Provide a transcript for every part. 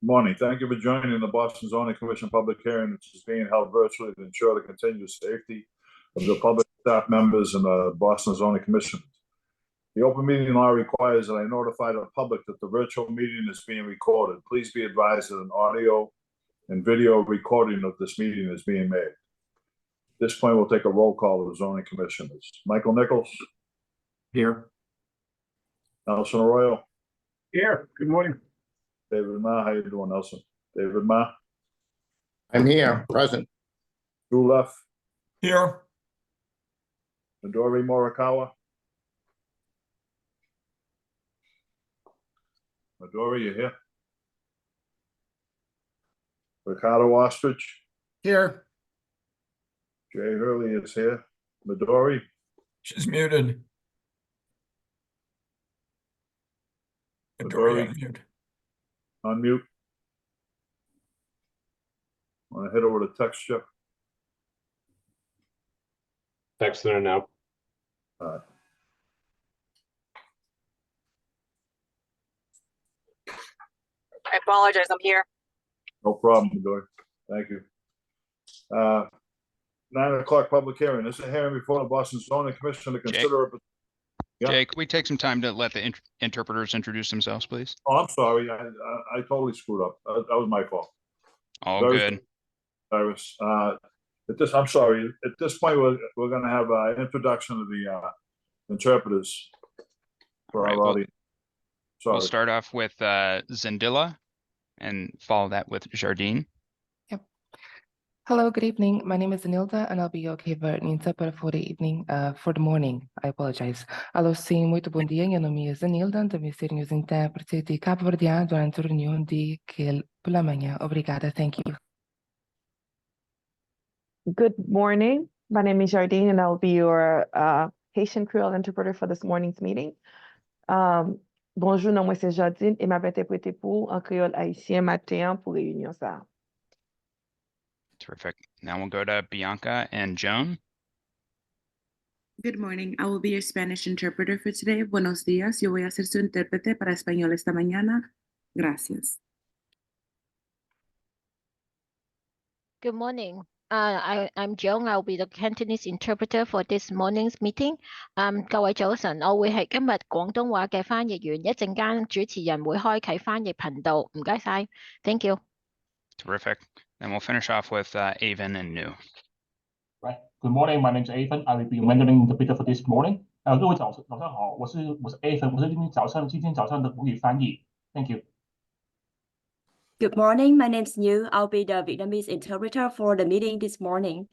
Morning. Thank you for joining the Boston Zoning Commission public hearing, which is being held virtually to ensure the continued safety of the public, staff members, and the Boston Zoning Commission. The open meeting law requires that I notify the public that the virtual meeting is being recorded. Please be advised that an audio and video recording of this meeting is being made. At this point, we'll take a roll call of the zoning commissioners. Michael Nichols. Here. Nelson Arroyo. Here. Good morning. David Ma. How you doing, Nelson? David Ma. I'm here, present. Drew Leff. Here. Midori Morikawa. Midori, you here? Ricardo Ostrich. Here. Jay Hurley is here. Midori. She's muted. Midori. Unmute. Unmute. I'm gonna hit her with a text, Jeff. Texting her now. All right. I apologize, I'm here. No problem, Midori. Thank you. 9 o'clock public hearing. This is a hearing before the Boston Zoning Commission to consider. Yeah. Jay, could we take some time to let the interpreters introduce themselves, please? Oh, I'm sorry. I totally screwed up. That was my fault. All Very good. Cyrus. I'm sorry. At this point, we're going to have an introduction of the interpreters for Right, our audience. Sorry. We'll start off with Zendilla and follow that with Jardine. Hello, good evening. My name is Anilda, and I'll be your favorite interpreter for the evening, for the morning. I apologize. Alô, sim, muito bom dia. Meu nome é Zanilda, também serei os intérpretes de Cabo Verdeano durante a reunião de que pela manhã. Obrigada, thank you. Good morning. My name is Jardine, and I'll be your Haitian Creole interpreter for this morning's meeting. Bonjour, non, moi c'est Jardine, et m'a interprété pour en créole haïtien matin pour réunion ça. Terrific. Now we'll go to Bianca and Joan. Good morning. I will be your Spanish interpreter for today. Buenos días. Yo voy a ser su intérprete para español esta mañana. Gracias. Good morning. I'm Joan. I'll be the Cantonese interpreter for this morning's meeting. 各位早晨，我會係今日廣東話嘅翻譯員，一陣間主持人會開啟翻譯頻道。唔該晒。Thank you. Terrific. Then we'll finish off with Avon and New. Right. Good morning. My name is Avon. I will be Mandarin interpreter for this morning. 各位早上好，我是 Avon， 我是今天早上的母语翻譯。Thank you. Good morning. My name is Như. I'll be the Vietnamese interpreter for the meeting this morning.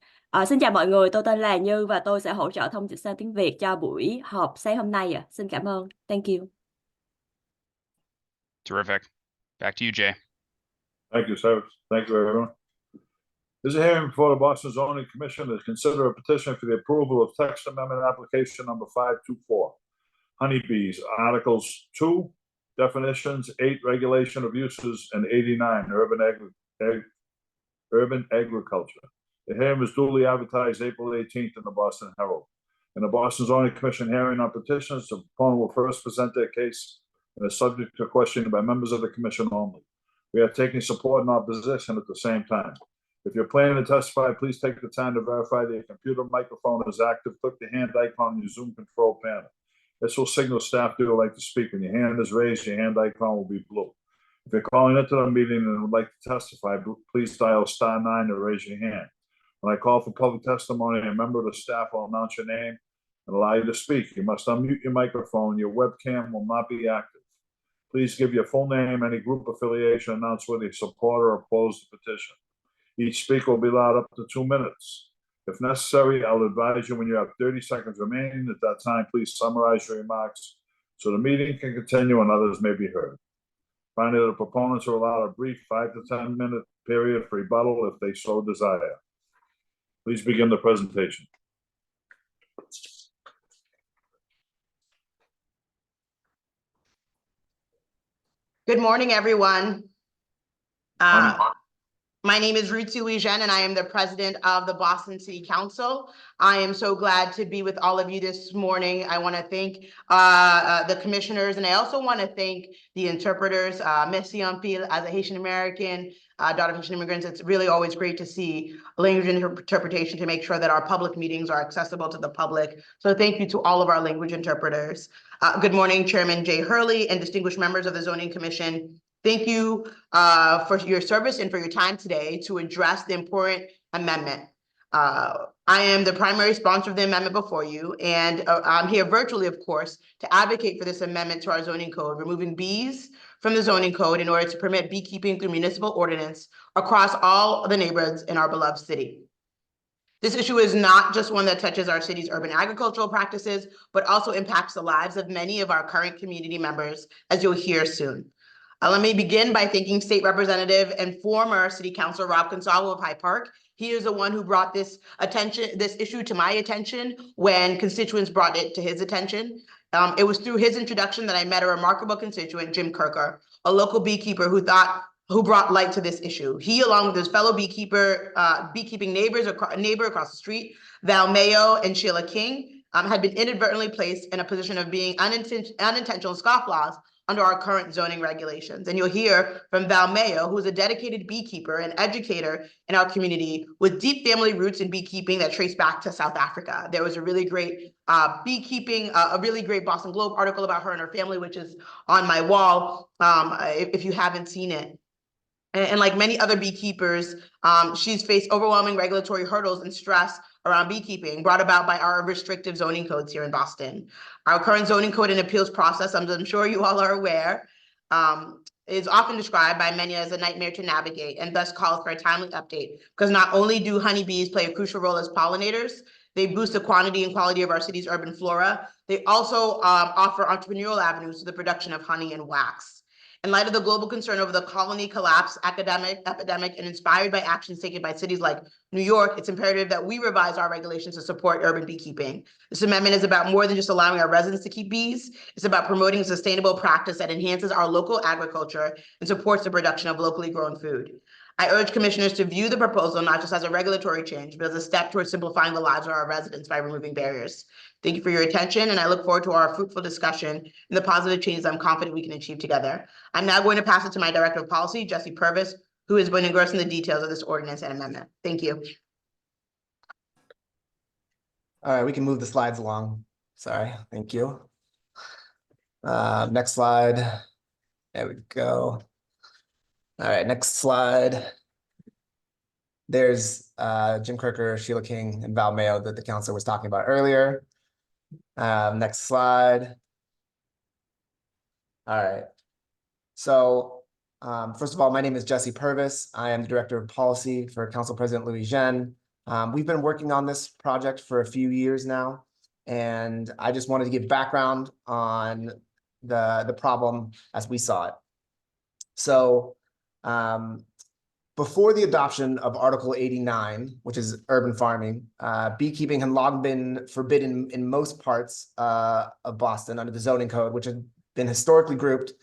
Xin chào mọi người. Tôi tên là Như và tôi sẽ hỗ trợ thông dịch sang tiếng Việt cho buổi họp sáng hôm nay. Xin cảm ơn. Thank you. Terrific. Back to you, Jay. Thank you, sir. Thank you, everyone. This is a hearing before the Boston Zoning Commission to consider a petition for the approval of text amendment application number 524. Honeybees, Articles 2, definitions, 8, regulation of uses, and 89, urban agriculture. The hearing was duly advertised April 18th in the Boston Herald. In the Boston Zoning Commission hearing on petitions, the proponent will first present their case and is subject to questioning by members of the commission only. We are taking support and opposition at the same time. If you're planning to testify, please take the time to verify that your computer microphone is active. Click the hand icon on your Zoom control panel. This will signal staff who would like to speak. When your hand is raised, your hand icon will be blue. If you're calling into the meeting and would like to testify, please dial *9 to raise your hand. When I call for public testimony, a member of the staff will announce your name and allow you to speak. You must unmute your microphone. Your webcam will not be active. Please give your full name, any group affiliation, announce whether you support or oppose the petition. Each speaker will be allowed up to 2 minutes. If necessary, I'll advise you when you have 30 seconds remaining. At that time, please summarize your remarks so the meeting can continue and others may be heard. Finally, the proponents are allowed a brief 5 to 10 minute period for rebuttal if they so desire. Please begin the presentation. Good morning, everyone. My name is Ruthie Louis-Jean, and I am the president of the Boston City Council. I am so glad to be with all of you this morning. I want to thank the commissioners, and I also want to thank the interpreters. Merci en pile, as a Haitian American, daughter of Haitian immigrants. It's really always great to see language interpretation to make sure that our public meetings are accessible to the public. So thank you to all of our language interpreters. Good morning, Chairman Jay Hurley and distinguished members of the Zoning Commission. Thank you for your service and for your time today to address the important amendment. I am the primary sponsor of the amendment before you, and I'm here virtually, of course, to advocate for this amendment to our zoning code, removing bees from the zoning code in order to permit beekeeping through municipal ordinance across all the neighborhoods in our beloved city. This issue is not just one that touches our city's urban agricultural practices, but also impacts the lives of many of our current community members, as you'll hear soon. Let me begin by thanking State Representative and former City Councilor Rob Gonsalvo of Hyde Park. He is the one who brought this issue to my attention when constituents brought it to his attention. It was through his introduction that I met a remarkable constituent, Jim Kirker, a local beekeeper who brought light to this issue. He, along with his fellow beekeeping neighbor across the street, Val Mayo and Sheila King, had been inadvertently placed in a position of being unintentional scofflaws under our current zoning regulations. And you'll hear from Val Mayo, who is a dedicated beekeeper and educator in our community with deep family roots in beekeeping that trace back to South Africa. There was a really great a really great Boston Globe article about her and her family, which is on my wall if you haven't seen it. And like many other beekeepers, she's faced overwhelming regulatory hurdles and stress around beekeeping brought about by our restrictive zoning codes here in Boston. Our current zoning code and appeals process, I'm sure you all are aware, is often described by many as a nightmare to navigate and thus calls for a timely update, because not only do honeybees play a crucial role as pollinators, they boost the quantity and quality of our city's urban flora. They also offer entrepreneurial avenues to the production of honey and wax. In light of the global concern over the colony collapse, epidemic, and inspired by actions taken by cities like New York, it's imperative that we revise our regulations to support urban beekeeping. This amendment is about more than just allowing our residents to keep bees. It's about promoting a sustainable practice that enhances our local agriculture and supports the production of locally grown food. I urge commissioners to view the proposal not just as a regulatory change, but as a step towards simplifying the lives of our residents by removing barriers. Thank you for your attention, and I look forward to our fruitful discussion and the positive changes I'm confident we can achieve together. I'm now going to pass it to my Director of Policy, Jesse Purvis, who has been engrossed in the details of this ordinance and amendment. Thank you. All right, we can move the slides along. Sorry, thank you. Next slide. There we go. All right, next slide. There's Jim Kirker, Sheila King, and Val Mayo that the council was talking about earlier. Next slide. All right. So first of all, my name is Jesse Purvis. I am the Director of Policy for Council President Louis-Jean. We've been working on this project for a few years now, and I just wanted to give background on the problem as we saw it. So before the adoption of Article 89, which is urban farming, beekeeping had long been forbidden in most parts of Boston under the zoning code, which had been historically grouped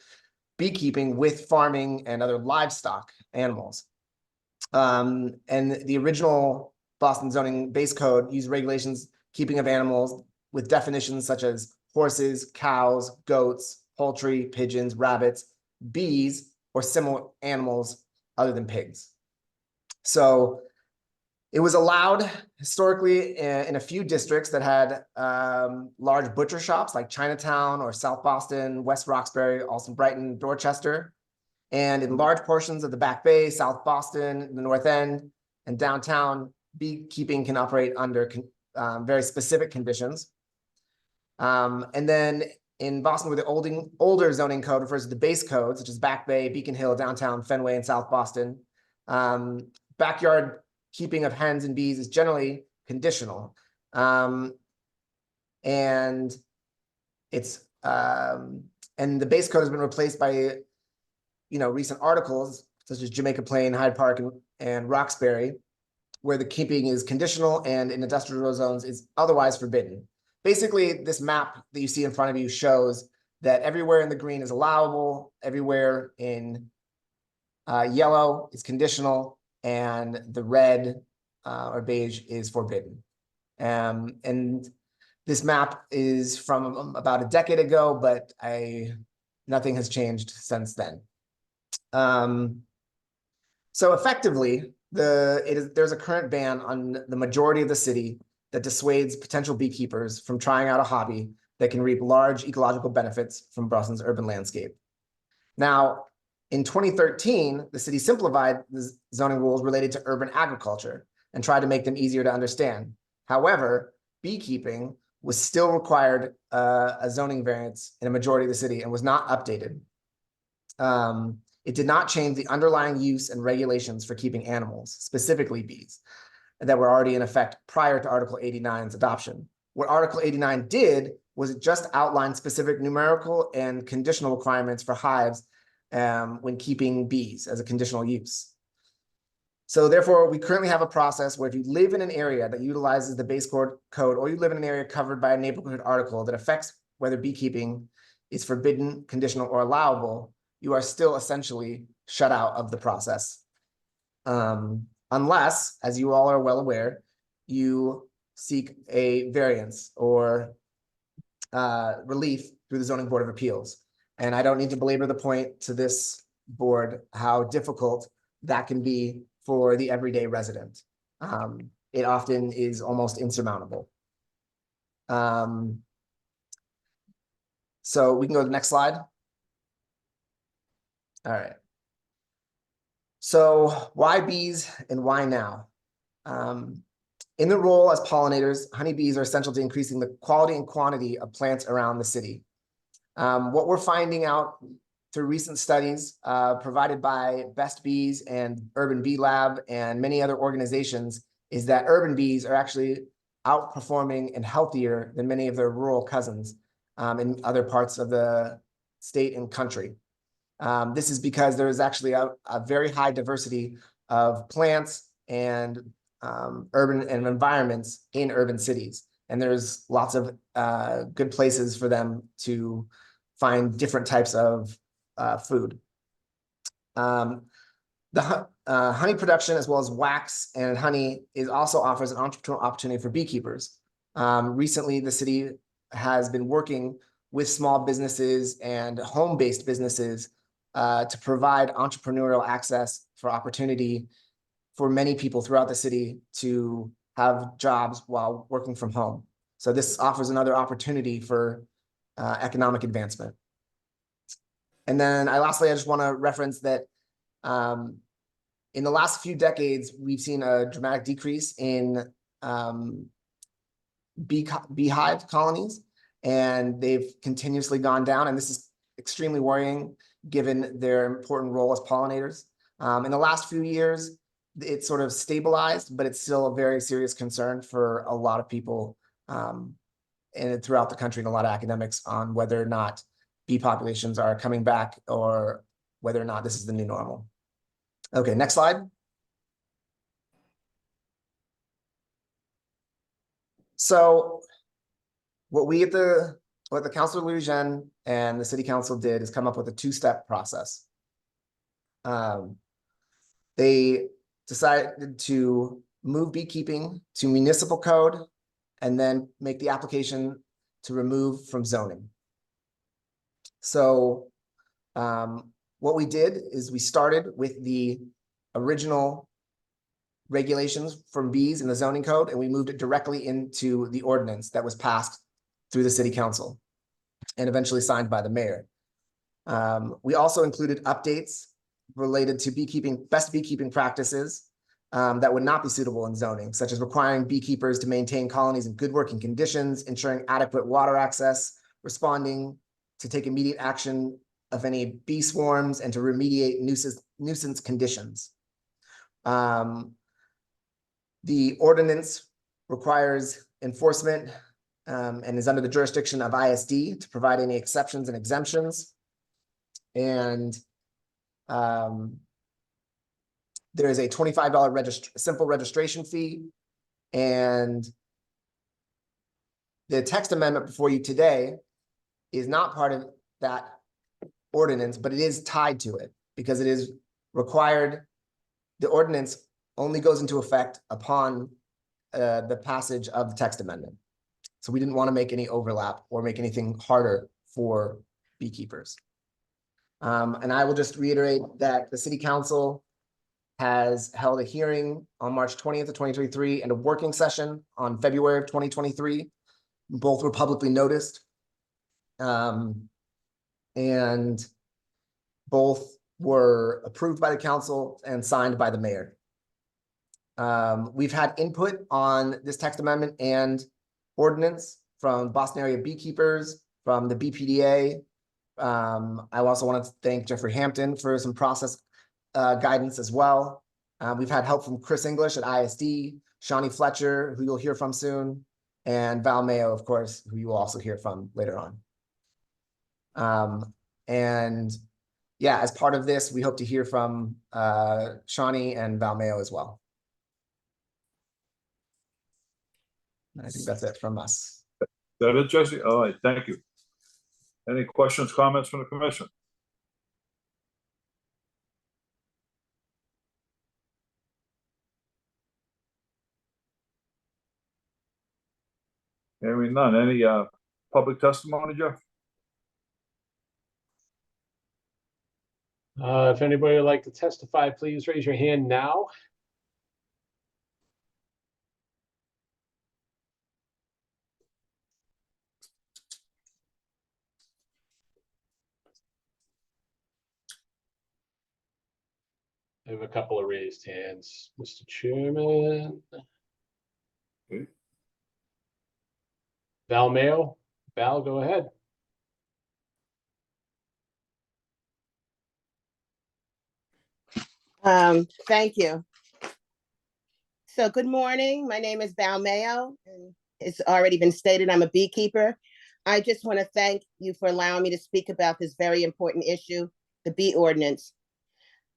beekeeping with farming and other livestock animals. And the original Boston zoning base code used regulations keeping of animals with definitions such as horses, cows, goats, poultry, pigeons, rabbits, bees, or similar animals other than pigs. So it was allowed historically in a few districts that had large butcher shops like Chinatown or South Boston, West Roxbury, Alston Brighton, Dorchester, and in large portions of the Back Bay, South Boston, the North End, and downtown, beekeeping can operate under very specific conditions. And then in Boston, where the older zoning code refers to the base code, such as Back Bay, Beacon Hill, downtown, Fenway, and South Boston, backyard keeping of hens and bees is generally conditional. And it's and the base code has been replaced by recent articles such as Jamaica Plain, Hyde Park, and Roxbury, where the keeping is conditional and in industrial zones is otherwise forbidden. Basically, this map that you see in front of you shows that everywhere in the green is allowable, everywhere in yellow is conditional, and the red or beige is forbidden. And this map is from about a decade ago, but nothing has changed since then. So effectively, there's a current ban on the majority of the city that dissuades potential beekeepers from trying out a hobby that can reap large ecological benefits from Boston's urban landscape. Now, in 2013, the city simplified the zoning rules related to urban agriculture and tried to make them easier to understand. However, beekeeping was still required a zoning variance in a majority of the city and was not updated. It did not change the underlying use and regulations for keeping animals, specifically bees, that were already in effect prior to Article 89's adoption. What Article 89 did was it just outlined specific numerical and conditional requirements for hives when keeping bees as a conditional use. So therefore, we currently have a process where if you live in an area that utilizes the base code, or you live in an area covered by a neighborhood article that affects whether beekeeping is forbidden, conditional, or allowable, you are still essentially shut out of the process. Unless, as you all are well aware, you seek a variance or relief through the Zoning Board of Appeals. And I don't need to belabor the point to this board how difficult that can be for the everyday resident. It often is almost insurmountable. So we can go to the next slide. All right. So why bees and why now? In the role as pollinators, honeybees are essential to increasing the quality and quantity of plants around the city. What we're finding out through recent studies provided by Best Bees and Urban Bee Lab and many other organizations is that urban bees are actually outperforming and healthier than many of their rural cousins in other parts of the state and country. This is because there is actually a very high diversity of plants and urban and environments in urban cities. And there's lots of good places for them to find different types of food. The honey production, as well as wax and honey, also offers an entrepreneurial opportunity for beekeepers. Recently, the city has been working with small businesses and home-based businesses to provide entrepreneurial access for opportunity for many people throughout the city to have jobs while working from home. So this offers another opportunity for economic advancement. And then lastly, I just want to reference that in the last few decades, we've seen a dramatic decrease in beehive colonies, and they've continuously gone down. And this is extremely worrying given their important role as pollinators. In the last few years, it's sort of stabilized, but it's still a very serious concern for a lot of people and throughout the country and a lot of academics on whether or not bee populations are coming back or whether or not this is the new normal. Okay, next slide. So what the Council of Louisiana and the City Council did is come up with a two-step process. They decided to move beekeeping to municipal code and then make the application to remove from zoning. So what we did is we started with the original regulations from bees in the zoning code, and we moved it directly into the ordinance that was passed through the City Council and eventually signed by the mayor. We also included updates related to best beekeeping practices that would not be suitable in zoning, such as requiring beekeepers to maintain colonies in good working conditions, ensuring adequate water access, responding to take immediate action of any bee swarms, and to remediate nuisance conditions. The ordinance requires enforcement and is under the jurisdiction of ISD to provide any exceptions and exemptions. And there is a $25 simple registration fee. And the text amendment before you today is not part of that ordinance, but it is tied to it because it is required. The ordinance only goes into effect upon the passage of the text amendment. So we didn't want to make any overlap or make anything harder for beekeepers. And I will just reiterate that the city council has held a hearing on March 20th of 2023 and a working session on February of 2023. Both were publicly noticed. And both were approved by the council and signed by the mayor. We've had input on this text amendment and ordinance from Boston area beekeepers, from the BPDA. I also want to thank Jeffrey Hampton for some process guidance as well. We've had help from Chris English at ISD, Shawnee Fletcher, who you'll hear from soon, and Val Mayo, of course, who you will also hear from later on. And yeah, as part of this, we hope to hear from Shawnee and Val Mayo as well. I think that's it from us. That it, Jesse? All right, thank you. Any questions, comments from the commission? Hearing none. Any public testimony, Jeff? If anybody would like to testify, please raise your hand now. I have a couple of raised hands, Mr. Chairman. Okay. Val Mayo. Val, go ahead. Thank you. So good morning. My name is Val Mayo, and it's already been stated I'm a beekeeper. I just want to thank you for allowing me to speak about this very important issue, the bee ordinance.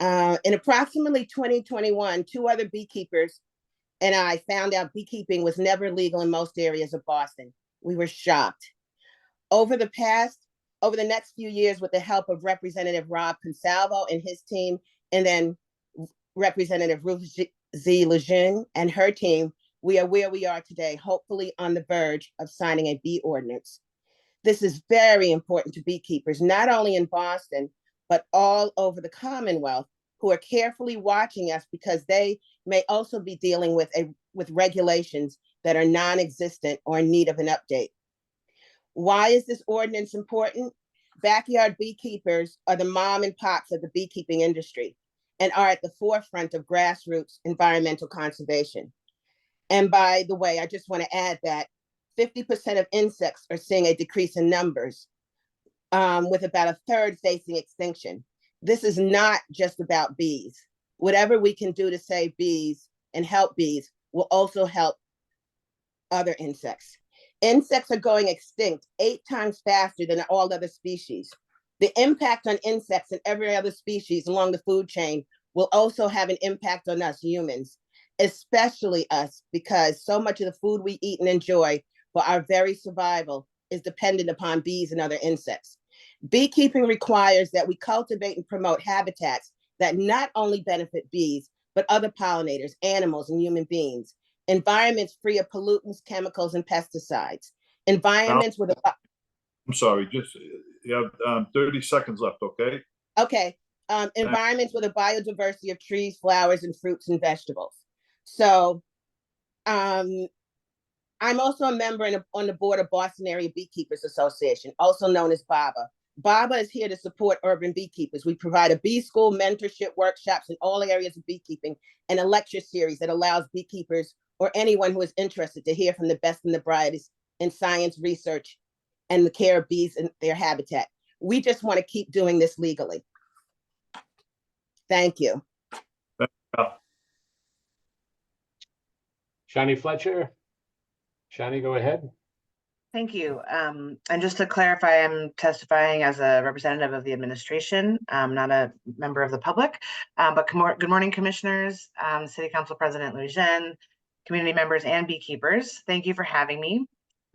In approximately 2021, 2 other beekeepers and I found out beekeeping was never legal in most areas of Boston. We were shocked. Over the next few years, with the help of Representative Rob Consalvo and his team, and then Representative Ruth Z. Lejeune and her team, we are where we are today, hopefully on the verge of signing a bee ordinance. This is very important to beekeepers, not only in Boston, but all over the Commonwealth, who are carefully watching us because they may also be dealing with regulations that are non-existent or in need of an update. Why is this ordinance important? Backyard beekeepers are the mom and pops of the beekeeping industry and are at the forefront of grassroots environmental conservation. And by the way, I just want to add that 50% of insects are seeing a decrease in numbers, with about 1/3 facing extinction. This is not just about bees. Whatever we can do to save bees and help bees will also help other insects. Insects are going extinct 8 times faster than all other species. The impact on insects and every other species along the food chain will also have an impact on us humans, especially us, because so much of the food we eat and enjoy for our very survival is dependent upon bees and other insects. Beekeeping requires that we cultivate and promote habitats that not only benefit bees, but other pollinators, animals, and human beings. Environments free of pollutants, chemicals, and pesticides. Environments with a... I'm sorry, just you have 30 seconds left, okay? Okay. Environments with a biodiversity of trees, flowers, and fruits and vegetables. So I'm also a member on the board of Boston Area Beekeepers Association, also known as BABA. BABA is here to support urban beekeepers. We provide a bee school, mentorship, workshops in all areas of beekeeping, and a lecture series that allows beekeepers or anyone who is interested to hear from the best and the brightest in science, research, and the care of bees and their habitat. We just want to keep doing this legally. Thank you. Shawnee Fletcher. Shawnee, go ahead. Thank you. And just to clarify, I'm testifying as a representative of the administration, not a member of the public. But good morning, commissioners, City Council President Lejeune, community members, and beekeepers. Thank you for having me.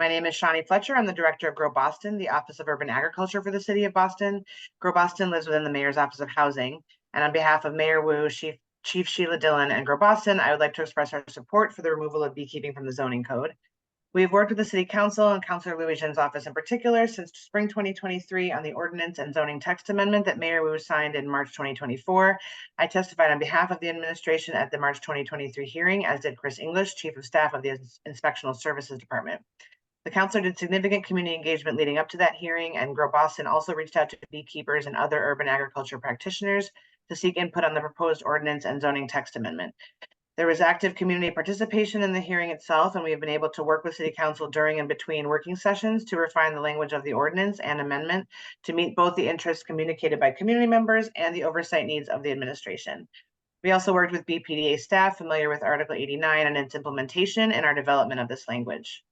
My name is Shawnee Fletcher. I'm the director of Grow Boston, the Office of Urban Agriculture for the City of Boston. Grow Boston lives within the Mayor's Office of Housing. And on behalf of Mayor Wu, Chief Chief Sheila Dillon, and Grow Boston, I would like to express our support for the removal of beekeeping from the zoning code. We have worked with the City Council and Councilor Louis Zhen's office in particular since spring 2023 on the ordinance and zoning text amendment that Mayor Wu signed in March 2024. I testified on behalf of the administration at the March 2023 hearing, as did Chris English, Chief of Staff of the Inspectional Services Department. The councilor did significant community engagement leading up to that hearing, and Grow Boston also reached out to beekeepers and other urban agriculture practitioners to seek input on the proposed ordinance and zoning text amendment. There was active community participation in the hearing itself, and we have been able to work with City Council during and between working sessions to refine the language of the ordinance and amendment to meet both the interests communicated by community members and the oversight needs of the administration. We also worked with BPDA staff familiar with Article 89 and its implementation in our development of this language.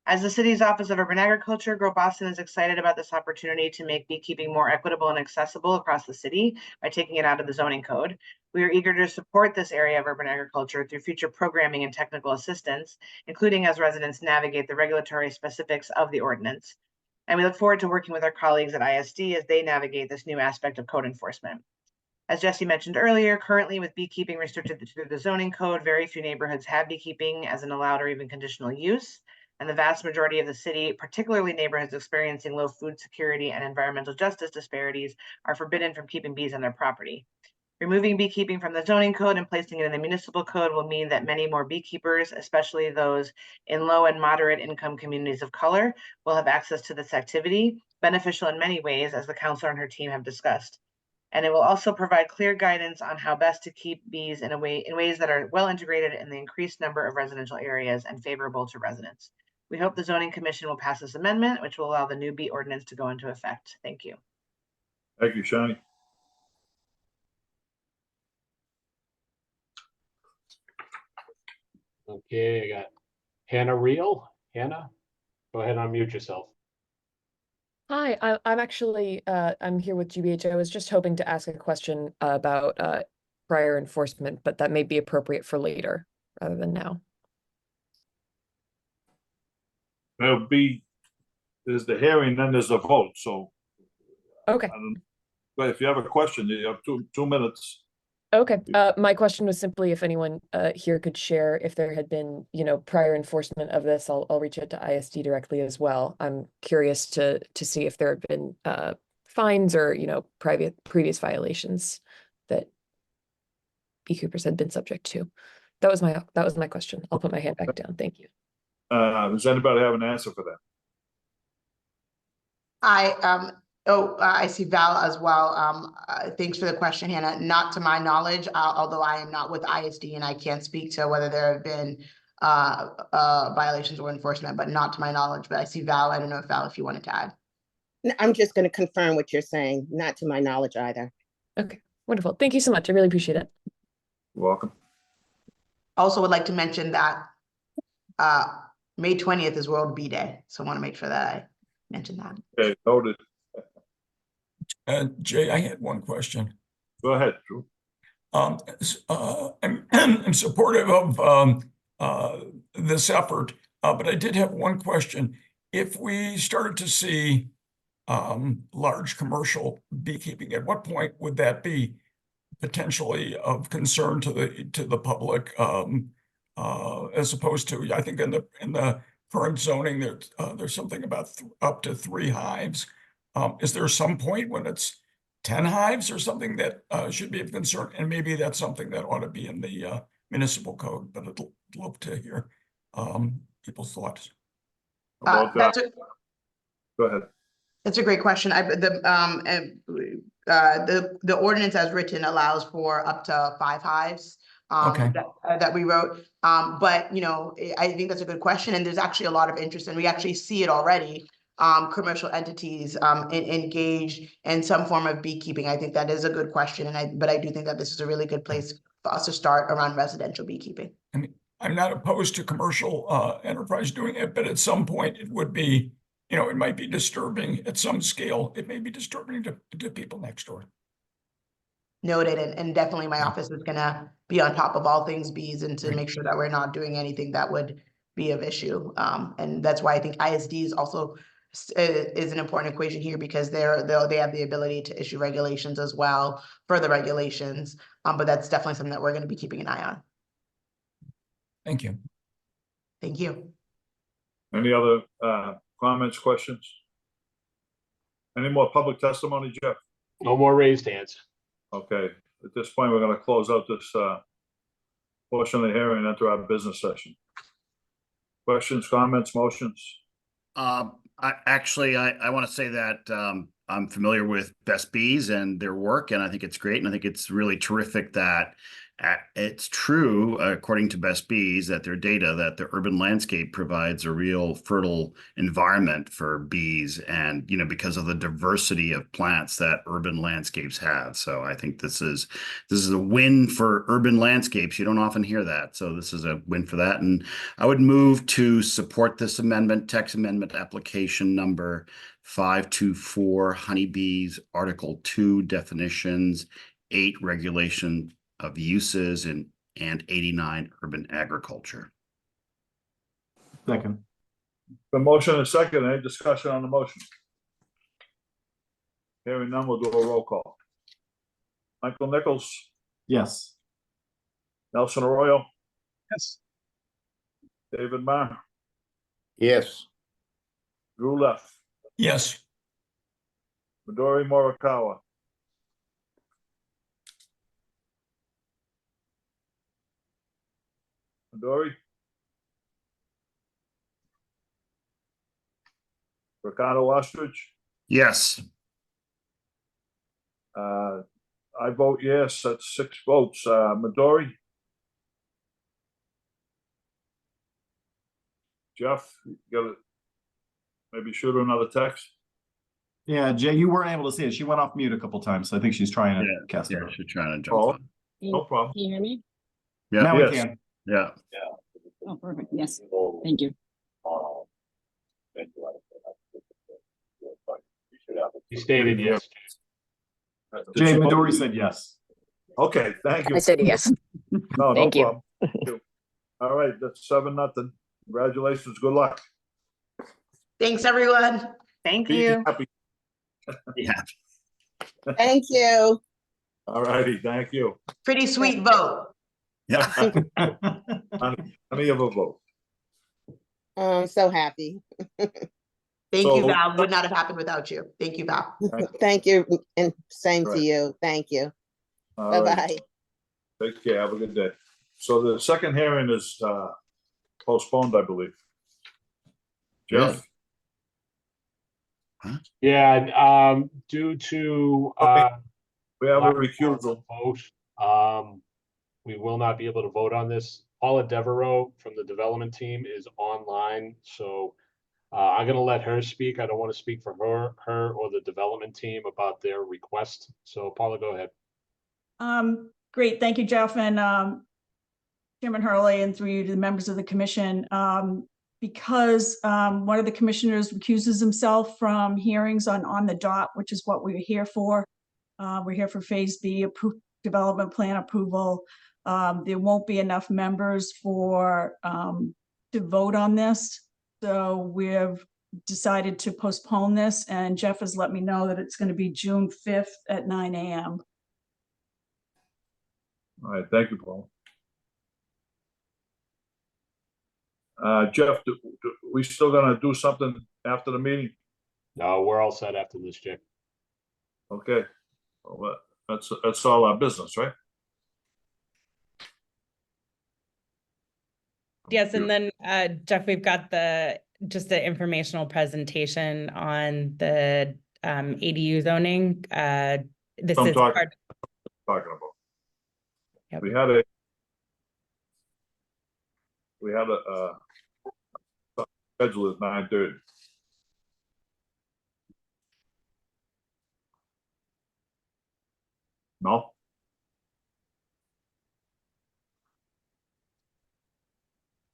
As the city's Office of Urban Agriculture, Grow Boston is excited about this opportunity to make beekeeping more equitable and accessible across the city by taking it out of the zoning code. We are eager to support this area of urban agriculture through future programming and technical assistance, including as residents navigate the regulatory specifics of the ordinance. And we look forward to working with our colleagues at ISD as they navigate this new aspect of code enforcement. As Jesse mentioned earlier, currently with beekeeping restricted through the zoning code, very few neighborhoods have beekeeping as an allowed or even conditional use. And the vast majority of the city, particularly neighborhoods experiencing low food security and environmental justice disparities, are forbidden from keeping bees on their property. Removing beekeeping from the zoning code and placing it in the municipal code will mean that many more beekeepers, especially those in low and moderate income communities of color, will have access to this activity, beneficial in many ways, as the councilor and her team have discussed. And it will also provide clear guidance on how best to keep bees in ways that are well integrated in the increased number of residential areas and favorable to residents. We hope the Zoning Commission will pass this amendment, which will allow the new bee ordinance to go into effect. Thank you. Thank you, Shani. Okay, I got Hannah Reel. Hannah, go ahead and unmute yourself. Hi, I'm actually I'm here with GBH. I was just hoping to ask a question about prior enforcement, but that may be appropriate for later rather than now. There'll be, there's the hearing, then there's the vote, so. Okay. But if you have a question, you have two minutes. Okay, my question was simply if anyone here could share if there had been, prior enforcement of this. I'll reach out to ISD directly as well. I'm curious to see if there had been fines or, previous violations that beekeepers had been subject to. That was my question. I'll put my hand back down. Thank you. Does anybody have an answer for that? I see Val as well. Thanks for the question, Hannah. Not to my knowledge, although I am not with ISD and I can't speak to whether there have been violations or enforcement, but not to my knowledge. But I see Val. I don't know if Val, if you wanted to add. I'm just going to confirm what you're saying. Not to my knowledge either. Okay, wonderful. Thank you so much. I really appreciate it. You're welcome. Also would like to mention that May 20th is World Bee Day. So I want to make sure that I mention that. Okay, noted. Jay, I had one question. Go ahead, Drew. I'm supportive of this effort, but I did have one question. If we started to see large commercial beekeeping, at what point would that be potentially of concern to the public, as opposed to, I think in the current zoning there's something about up to 3 hives. Is there some point when it's 10 hives or something that should be of concern? And maybe that's something that ought to be in the municipal code, but I'd love to hear people's thoughts. About that. Go ahead. That's a great question. The ordinance as written allows for up to 5 hives. Okay. That we wrote. But I think that's a good question, and there's actually a lot of interest, and we actually see it already. Commercial entities engage in some form of beekeeping. I think that is a good question, but I do think that this is a really good place for us to start around residential beekeeping. I mean, I'm not opposed to commercial enterprise doing it, but at some point it would be, it might be disturbing at some scale. It may be disturbing to people next door. Noted, and definitely my office is gonna be on top of all things bees and to make sure that we're not doing anything that would be of issue. And that's why I think ISD is also is an important equation here because they have the ability to issue regulations as well, further regulations. But that's definitely something that we're going to be keeping an eye on. Thank you. Thank you. Any other comments, questions? Any more public testimony, Jeff? No more raised hands. Okay, at this point, we're gonna close out this portion of the hearing and enter our business session. Questions, comments, motions? I want to say that I'm familiar with Best Bees and their work, and I think it's great. And I think it's really terrific that it's true, according to Best Bees, that their data, that the urban landscape provides a real fertile environment for bees, and because of the diversity of plants that urban landscapes have. So I think this is a win for urban landscapes. You don't often hear that, so this is a win for that. And I would move to support this amendment, text amendment application number 524, honeybees, Article 2 definitions, 8 regulation of uses, and 89 urban agriculture. Second. The motion and second, any discussion on the motion? Hearing none, we'll do a roll call. Michael Nichols? Yes. Nelson Arroyo? Yes. David Marr? Yes. Drew Leff? Yes. Midori Morikawa? Midori? Ricardo Ostrich? Yes. I vote yes, that's 6 votes. Midori? Jeff, you gotta maybe shoot her another text? Yeah, Jay, you weren't able to see it. She went off mute a couple times, so I think she's trying to cast it. She's trying to jump Oh, on. no problem. Can you hear me? Yeah. Now Yes. we can. Yeah. Oh, perfect. Yes. Thank you. You stated yes. Jay Midori said yes. Okay, thank you. I said yes. No Thank you. problem. Thank you. All right, that's 7-0. Congratulations, good luck. Thanks, everyone. Thank Be you. happy. Yeah. Thank you. All righty, thank you. Pretty sweet vote. Yeah. Honey of a vote. I'm so happy. Thank So- you, Val. Would not have happened without you. Thank you, Val. Thank you, and same to Right. you. Thank you. All right. Bye-bye. Take care, have a good day. So the second hearing is postponed, I believe. Jeff? Yeah, and, due to We have a lack of recusal. vote, we will not be able to vote on this. Paula Devereaux from the development team is online, so I'm gonna let her speak. I don't want to speak for her or the development team about their request. So Paula, go ahead. Great, thank you, Jeff, and Chairman Hurley, and through you to the members of the commission. Because one of the commissioners recuses himself from hearings on the dot, which is what we're here for. We're here for Phase B development plan approval. There won't be enough members for to vote on this. So we've decided to postpone this, and Jeff has let me know that it's going to be June 5th at 9 a.m. All right, thank you, Paul. Jeff, we still gonna do something after the meeting? No, we're all set after this, Jake. Okay, well, that's all our business, right? Yes, and then Jeff, we've got just the informational presentation on the ADU zoning. This I'm is talking part. about. Yep. We had a schedule at 9:30. No?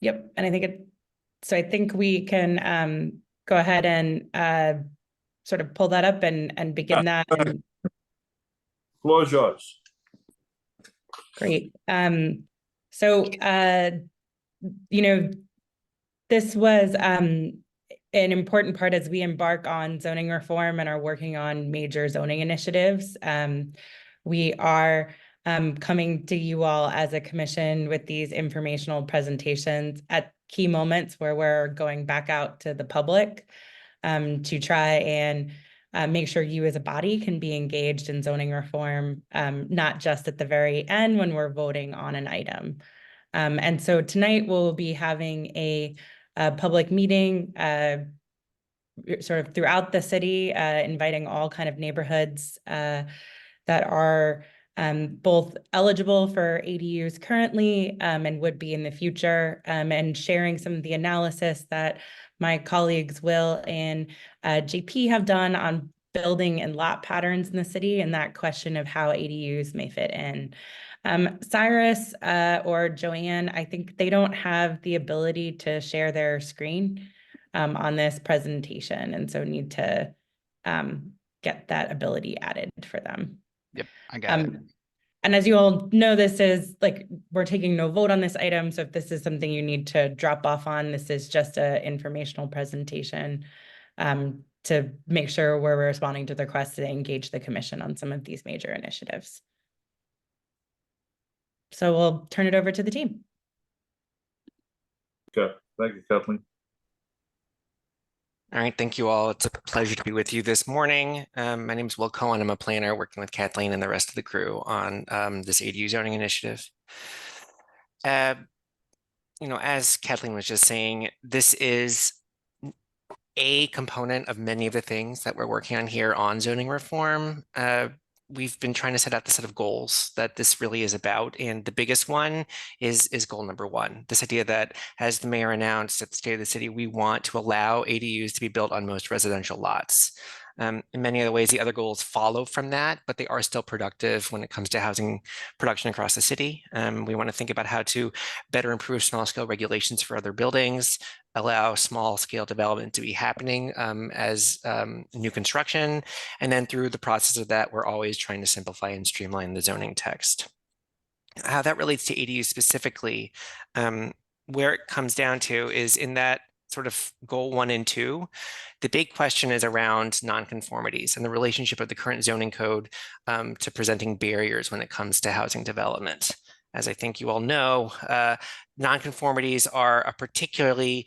Yep, and I think so I think we can go ahead and sort of pull that up and begin that. And Floor is yours. great. So this was an important part as we embark on zoning reform and are working on major zoning initiatives. We are coming to you all as a commission with these informational presentations at key moments where we're going back out to the public to try and make sure you as a body can be engaged in zoning reform, not just at the very end when we're voting on an item. And so tonight we'll be having a public meeting sort of throughout the city, inviting all kind of neighborhoods that are both eligible for ADUs currently and would be in the future, and sharing some of the analysis that my colleagues Will and JP have done on building and lot patterns in the city and that question of how ADUs may fit in. Cyrus or Joanne, I think they don't have the ability to share their screen on this presentation, and so need to get that ability added for them. Yep, I got it. And as you all know, this is like, we're taking no vote on this item. So if this is something you need to drop off on, this is just an informational presentation to make sure we're responding to the request to engage the commission on some of these major initiatives. So we'll turn it over to the team. Okay, thank you, Kathleen. All right, thank you all. It's a pleasure to be with you this morning. My name is Will Cohen. I'm a planner working with Kathleen and the rest of the crew on this ADU zoning initiative. You know, as Kathleen was just saying, this is a component of many of the things that we're working on here on zoning reform. We've been trying to set out the set of goals that this really is about. And the biggest one is goal number one. This idea that, as the mayor announced at the State of the City, we want to allow ADUs to be built on most residential lots. In many other ways, the other goals follow from that, but they are still productive when it comes to housing production across the city. We want to think about how to better improve small scale regulations for other buildings, allow small scale development to be happening as new construction. And then through the process of that, we're always trying to simplify and streamline the zoning text. How that relates to ADUs specifically, where it comes down to is in that sort of goal 1 and 2, the big question is around nonconformities and the relationship of the current zoning code to presenting barriers when it comes to housing development. As I think you all know, nonconformities are a particularly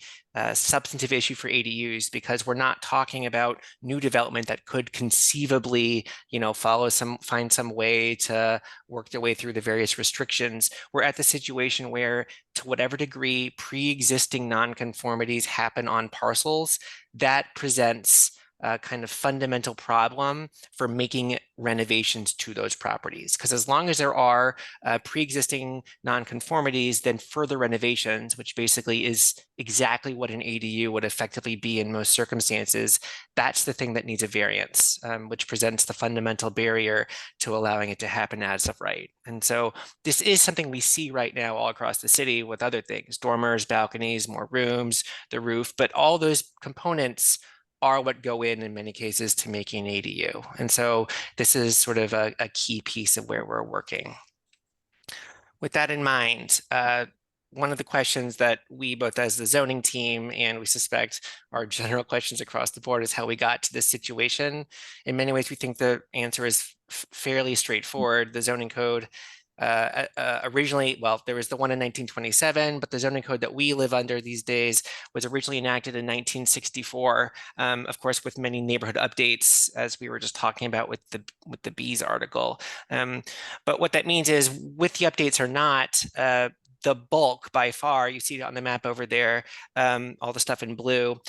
substantive issue for ADUs because we're not talking about new development that could conceivably, you know, find some way to work their way through the various restrictions. We're at the situation where, to whatever degree pre-existing nonconformities happen on parcels, that presents a kind of fundamental problem for making renovations to those properties. Because as long as there are pre-existing nonconformities, then further renovations, which basically is exactly what an ADU would effectively be in most circumstances, that's the thing that needs a variance, which presents the fundamental barrier to allowing it to happen as of right. And so this is something we see right now all across the city with other things: dormers, balconies, more rooms, the roof, but all those components are what go in many cases to making an ADU. And so this is sort of a key piece of where we're working. With that in mind, one of the questions that we both as the zoning team and we suspect are general questions across the board is how we got to this situation. In many ways, we think the answer is fairly straightforward. The zoning code originally, well, there was the one in 1927, but the zoning code that we live under these days was originally enacted in 1964, of course, with many neighborhood updates, as we were just talking about with the Bees article. But what that means is, with the updates or not, the bulk by far, you see it on the map over there, all the stuff in blue,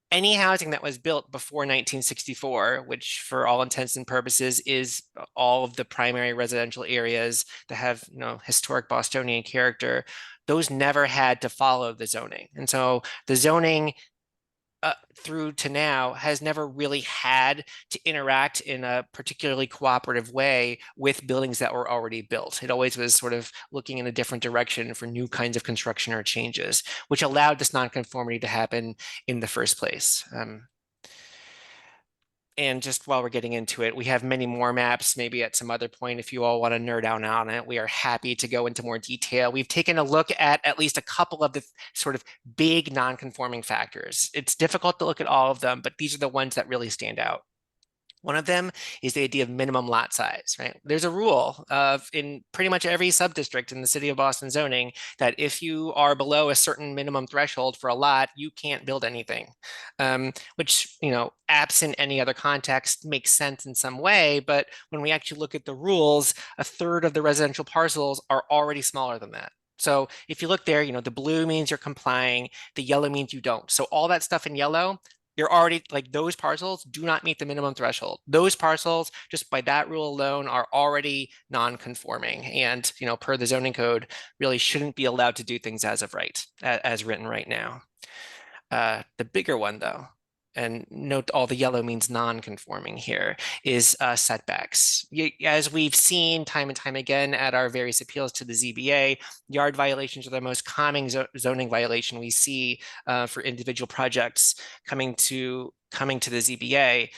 any housing that was built before 1964, which for all intents and purposes is all of the primary residential areas that have, you know, historic Bostonian character, those never had to follow the zoning. And so the zoning through to now has never really had to interact in a particularly cooperative way with buildings that were already built. It always was sort of looking in a different direction for new kinds of construction or changes, which allowed this nonconformity to happen in the first place. And just while we're getting into it, we have many more maps, maybe at some other point, if you all want to nerd out on it, we are happy to go into more detail. We've taken a look at least a couple of the sort of big non-conforming factors. It's difficult to look at all of them, but these are the ones that really stand out. One of them is the idea of minimum lot size, right? There's a rule in pretty much every subdistrict in the city of Boston zoning that if you are below a certain minimum threshold for a lot, you can't build anything, which, you know, absent any other context makes sense in some way. But when we actually look at the rules, a third of the residential parcels are already smaller than that. So if you look there, you know, the blue means you're complying, the yellow means you don't. So all that stuff in yellow, you're already, like, those parcels do not meet the minimum threshold. Those parcels, just by that rule alone, are already non-conforming, and, you know, per the zoning code, really shouldn't be allowed to do things as of right, as written right now. The bigger one, though, and note all the yellow means non-conforming here, is setbacks. As we've seen time and time again at our various appeals to the ZBA, yard violations are the most common zoning violation we see for individual projects coming to the ZBA.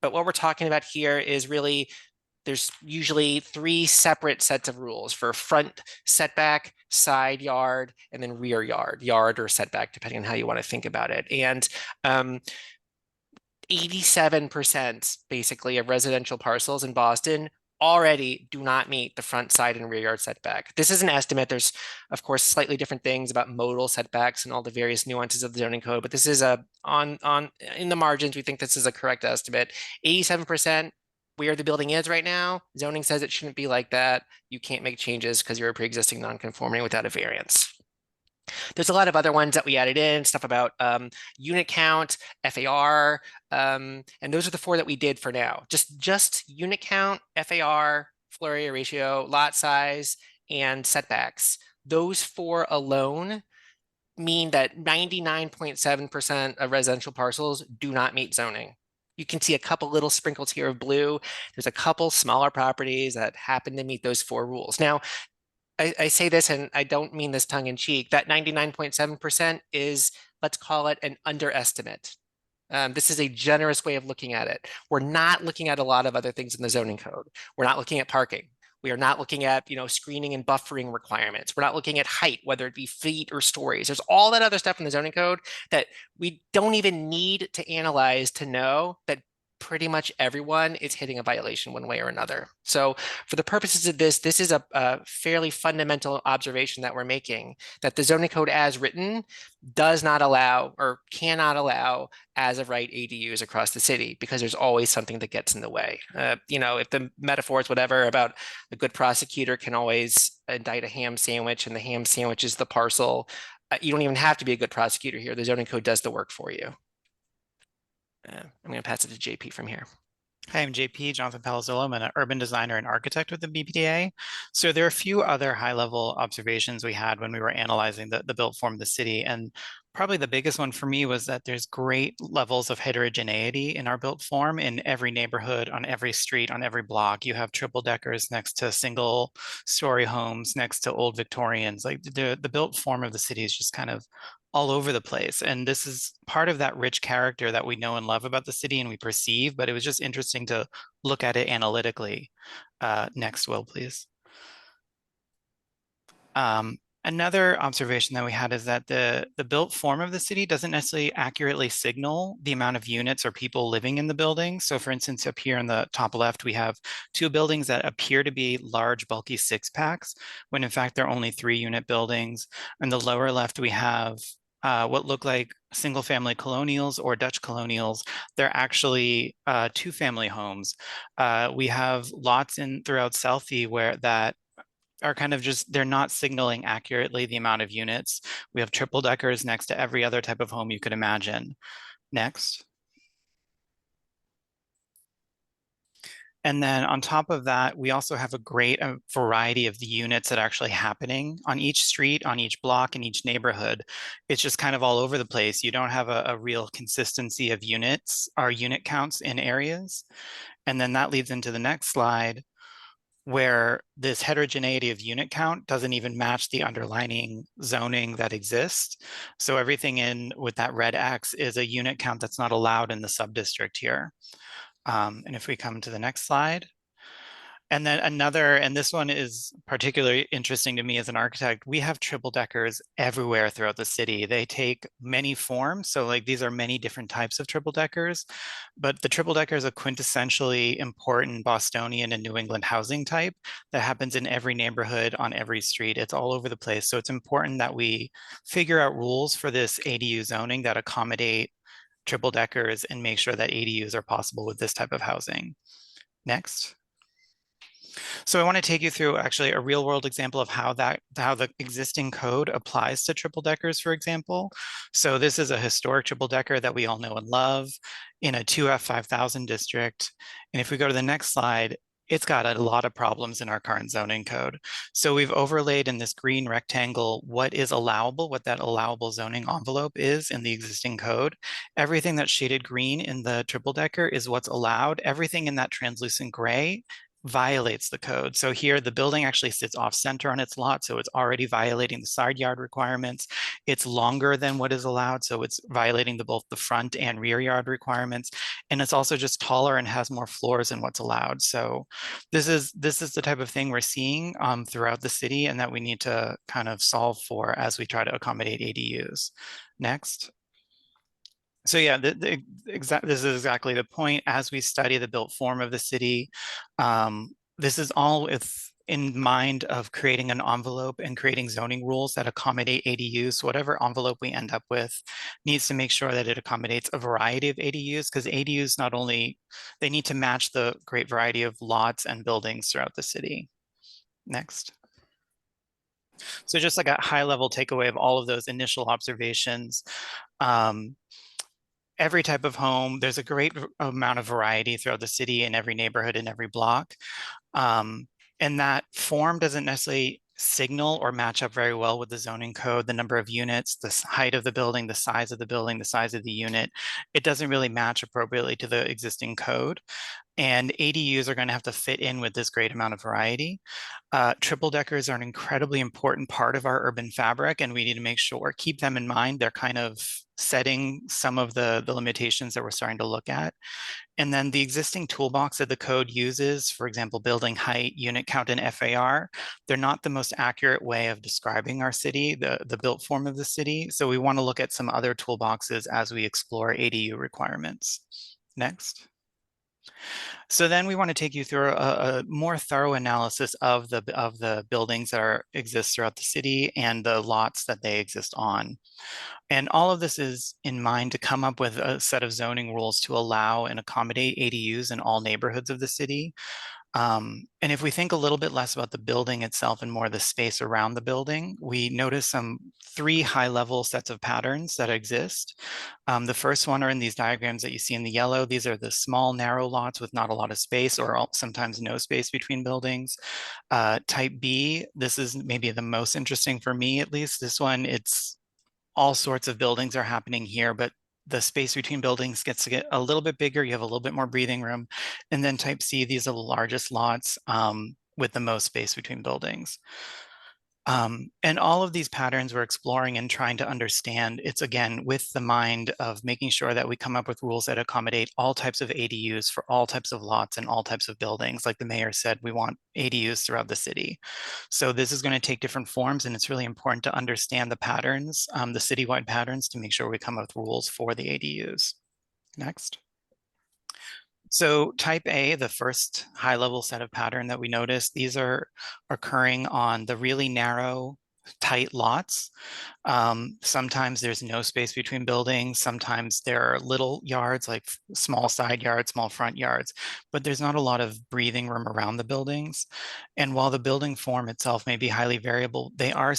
But what we're talking about here is really, there's usually 3 separate sets of rules for front setback, side yard, and then rear yard or setback, depending on how you want to think about it. And 87% basically of residential parcels in Boston already do not meet the front, side, and rear yard setback. This is an estimate. There's, of course, slightly different things about modal setbacks and all the various nuances of the zoning code, but this is in the margins, we think this is a correct estimate. 87%. Where the building is right now, zoning says it shouldn't be like that. You can't make changes because you're a pre-existing non-conforming without a variance. There's a lot of other ones that we added in, stuff about unit count, FAR, and those are the 4 that we did for now. Just unit count, FAR, floor area ratio, lot size, and setbacks. Those 4 alone mean that 99.7% of residential parcels do not meet zoning. You can see a couple little sprinkles here of blue. There's a couple smaller properties that happen to meet those 4 rules. Now, I say this, and I don't mean this tongue in cheek, that 99.7% is, let's call it an underestimate. This is a generous way of looking at it. We're not looking at a lot of other things in the zoning code. We're not looking at parking. We are not looking at, you know, screening and buffering requirements. We're not looking at height, whether it be feet or stories. There's all that other stuff in the zoning code that we don't even need to analyze to know that pretty much everyone is hitting a violation one way or another. So for the purposes of this is a fairly fundamental observation that we're making, that the zoning code as written does not allow or cannot allow as of right ADUs across the city, because there's always something that gets in the way. You know, if the metaphor is whatever about a good prosecutor can always indict a ham sandwich and the ham sandwich is the parcel, you don't even have to be a good prosecutor here. The zoning code does the work for you. I'm going to pass it to JP from here. Hi, I'm JP, Jonathan Palazzolo. I'm an urban designer and architect with the BPDA. So there are a few other high-level observations we had when we were analyzing the built form of the city. And probably the biggest one for me was that there's great levels of heterogeneity in our built form in every neighborhood, on every street, on every block. You have triple deckers next to single story homes, next to old Victorians. Like the built form of the city is just kind of all over the place. And this is part of that rich character that we know and love about the city and we perceive, but it was just interesting to look at it analytically. Next, Will, please. Another observation that we had is that the built form of the city doesn't necessarily accurately signal the amount of units or people living in the building. So for instance, up here in the top left, we have 2 buildings that appear to be large, bulky 6-packs, when in fact they're only 3-unit buildings. In the lower left, we have what look like single-family colonials or Dutch colonials. They're actually 2-family homes. We have lots throughout Southie where that are kind of just, they're not signaling accurately the amount of units. We have triple deckers next to every other type of home you could imagine. Next. And then on top of that, we also have a great variety of the units that are actually happening on each street, on each block, in each neighborhood. It's just kind of all over the place. You don't have a real consistency of units or unit counts in areas. And then that leads into the next slide, where this heterogeneity of unit count doesn't even match the underlining zoning that exists. So everything in with that red X is a unit count that's not allowed in the sub-district here. And if we come to the next slide. And then another, and this one is particularly interesting to me as an architect, we have triple deckers everywhere throughout the city. They take many forms. So like these are many different types of triple deckers, but the triple decker is a quintessentially important Bostonian and New England housing type that happens in every neighborhood on every street. It's all over the place. So it's important that we figure out rules for this ADU zoning that accommodate triple deckers and make sure that ADUs are possible with this type of housing. Next. So I want to take you through actually a real world example of how the existing code applies to triple deckers, for example. So this is a historic triple decker that we all know and love in a 2F 5000 district. And if we go to the next slide, it's got a lot of problems in our current zoning code. So we've overlaid in this green rectangle what is allowable, what that allowable zoning envelope is in the existing code. Everything that's shaded green in the triple decker is what's allowed. Everything in that translucent gray violates the code. So here the building actually sits off center on its lot, so it's already violating the side yard requirements. It's longer than what is allowed, so it's violating both the front and rear yard requirements. And it's also just taller and has more floors than what's allowed. So this is the type of thing we're seeing throughout the city and that we need to kind of solve for as we try to accommodate ADUs. Next. So yeah, this is exactly the point. As we study the built form of the city, this is all in mind of creating an envelope and creating zoning rules that accommodate ADUs. So whatever envelope we end up with needs to make sure that it accommodates a variety of ADUs, because ADUs not only, they need to match the great variety of lots and buildings throughout the city. Next. So just like a high level takeaway of all of those initial observations, every type of home, there's a great amount of variety throughout the city in every neighborhood, in every block. And that form doesn't necessarily signal or match up very well with the zoning code, the number of units, the height of the building, the size of the building, the size of the unit. It doesn't really match appropriately to the existing code. And ADUs are going to have to fit in with this great amount of variety. Triple deckers are an incredibly important part of our urban fabric, and we need to make sure, keep them in mind. They're kind of setting some of the limitations that we're starting to look at. And then the existing toolbox that the code uses, for example, building height, unit count, and FAR, they're not the most accurate way of describing our city, the built form of the city. So we want to look at some other toolboxes as we explore ADU requirements. Next. So then we want to take you through a more thorough analysis of the buildings that exist throughout the city and the lots that they exist on. And all of this is in mind to come up with a set of zoning rules to allow and accommodate ADUs in all neighborhoods of the city. And if we think a little bit less about the building itself and more the space around the building, we notice three high-level sets of patterns that exist. The first one are in these diagrams that you see in the yellow. These are the small, narrow lots with not a lot of space or sometimes no space between buildings. Type B, this is maybe the most interesting for me, at least. This one, it's all sorts of buildings are happening here, but the space between buildings gets to get a little bit bigger. You have a little bit more breathing room. And then type C, these are the largest lots with the most space between buildings. And all of these patterns we're exploring and trying to understand. It's again, with the mind of making sure that we come up with rules that accommodate all types of ADUs for all types of lots and all types of buildings. Like the mayor said, we want ADUs throughout the city. So this is going to take different forms, and it's really important to understand the patterns, the citywide patterns, to make sure we come up with rules for the ADUs. Next. So type A, the first high level set of pattern that we notice, these are occurring on the really narrow, tight lots. Sometimes there's no space between buildings. Sometimes there are little yards, like small side yards, small front yards, but there's not a lot of breathing room around the buildings. And while the building form itself may be highly variable, they are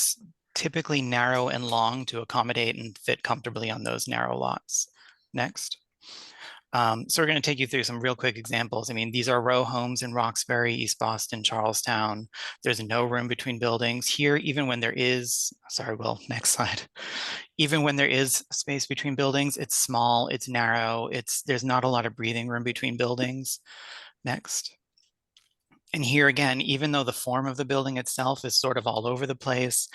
typically narrow and long to accommodate and fit comfortably on those narrow lots. Next. So we're going to take you through some real quick examples. I mean, these are row homes in Roxbury, East Boston, Charlestown. There's no room between buildings here, even when there is, sorry, Will, next slide. Even when there is space between buildings, it's small, it's narrow, there's not a lot of breathing room between buildings. Next. And here again, even though the form of the building itself is sort of all over the place,